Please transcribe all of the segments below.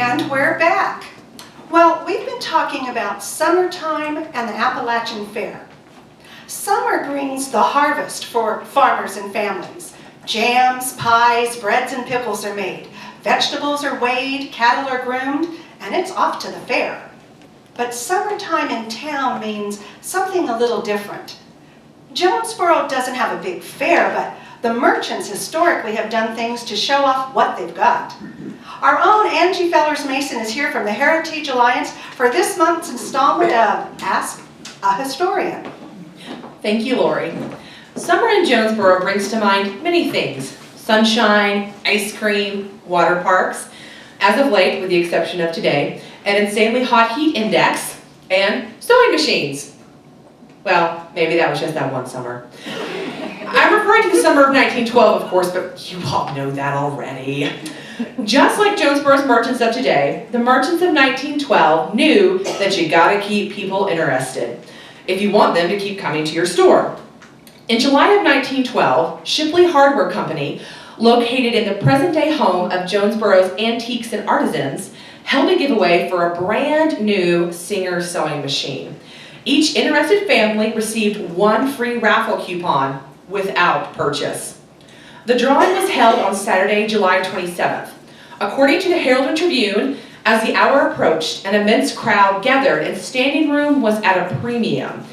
And we're back. Well, we've been talking about summertime and the Appalachian Fair. Summer brings the harvest for farmers and families. Jams, pies, breads, and pickles are made. Vegetables are weighed, cattle are groomed, and it's off to the fair. But summertime in town means something a little different. Jonesborough doesn't have a big fair, but the merchants historically have done things to show off what they've got. Our own Angie Fellers-Mason is here from the Heritage Alliance for this month's installment of Ask a Historian. Thank you, Lori. Summer in Jonesborough brings to mind many things: sunshine, ice cream, water parks, as of late, with the exception of today, an insanely hot heat index, and sewing machines. Well, maybe that was just that one summer. I'm referring to the summer of 1912, of course, but you all know that already. Just like Jonesborough's merchants of today, the merchants of 1912 knew that you gotta keep people interested if you want them to keep coming to your store. In July of 1912, Shipley Hardware Company, located in the present-day home of Jonesborough's Antiques and Artisans, held a giveaway for a brand new Singer sewing machine. Each interested family received one free raffle coupon without purchase. The drawing was held on Saturday, July 27th. According to the Herald and Tribune, as the hour approached, an immense crowd gathered and standing room was at a premium.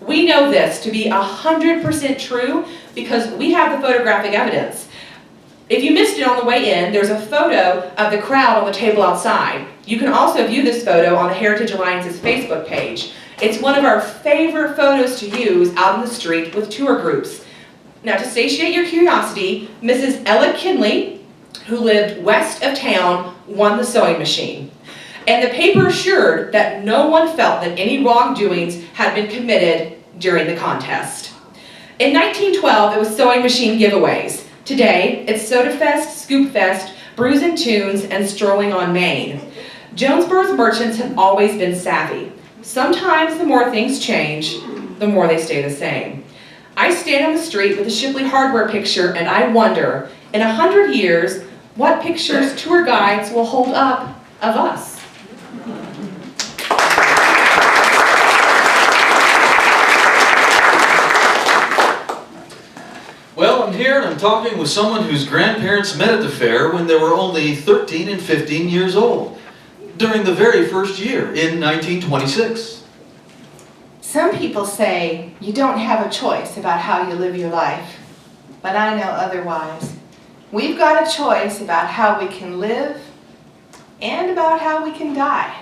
We know this to be 100% true because we have the photographic evidence. If you missed it on the way in, there's a photo of the crowd on the table outside. You can also view this photo on the Heritage Alliance's Facebook page. It's one of our favorite photos to use out in the street with tour groups. Now, to satiate your curiosity, Mrs. Ella Kinley, who lived west of town, won the sewing machine. And the paper assured that no one felt that any wrongdoings had been committed during the contest. In 1912, it was sewing machine giveaways. Today, it's Soda Fest, Scoop Fest, Brews and Tunes, and Strolling on Main. Jonesborough's merchants have always been savvy. Sometimes the more things change, the more they stay the same. I stand on the street with a Shipley Hardware picture and I wonder, in 100 years, what pictures tour guides will hold up of us. Well, I'm here and I'm talking with someone whose grandparents met at the fair when they were only 13 and 15 years old, during the very first year in 1926. Some people say you don't have a choice about how you live your life, but I know otherwise. We've got a choice about how we can live and about how we can die.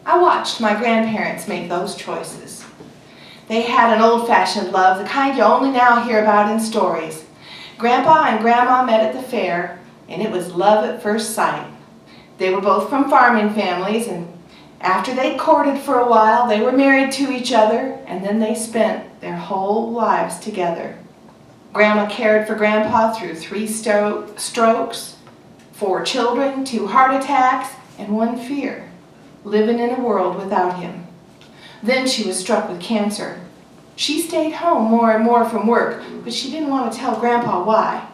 I watched my grandparents make those choices. They had an old-fashioned love, the kind you only now hear about in stories. Grandpa and Grandma met at the fair, and it was love at first sight. They were both from farming families, and after they courted for a while, they were married to each other, and then they spent their whole lives together. Grandma cared for Grandpa through 3 strokes, 4 children, 2 heart attacks, and 1 fear, living in a world without him. Then she was struck with cancer. She stayed home more and more from work, but she didn't want to tell Grandpa why.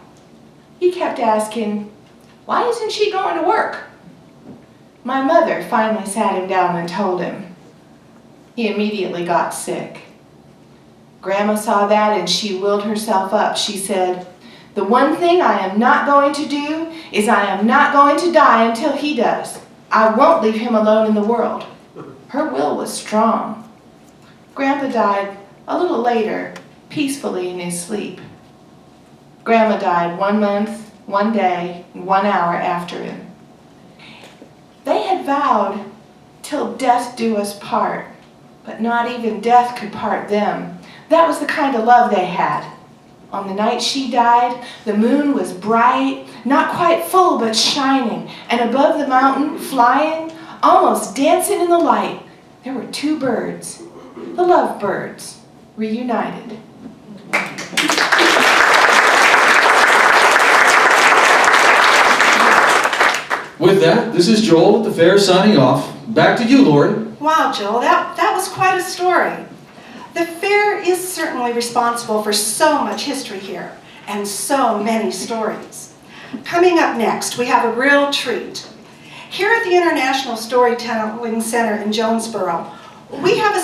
He kept asking, "Why isn't she going to work?" My mother finally sat him down and told him. He immediately got sick. Grandma saw that and she willed herself up. She said, "The one thing I am not going to do is I am not going to die until he does. I won't leave him alone in the world." Her will was strong. Grandpa died a little later, peacefully in his sleep. Grandma died 1 month, 1 day, and 1 hour after him. They had vowed, "Till death do us part," but not even death could part them. That was the kind of love they had. On the night she died, the moon was bright, not quite full but shining, and above the mountain, flying, almost dancing in the light, there were 2 birds, the lovebirds, reunited. With that, this is Joel at the fair signing off. Back to you, Lori. Wow, Joel, that was quite a story. The fair is certainly responsible for so much history here and so many stories. Coming up next, we have a real treat. Here at the International Storytelling Center in Jonesborough, we have a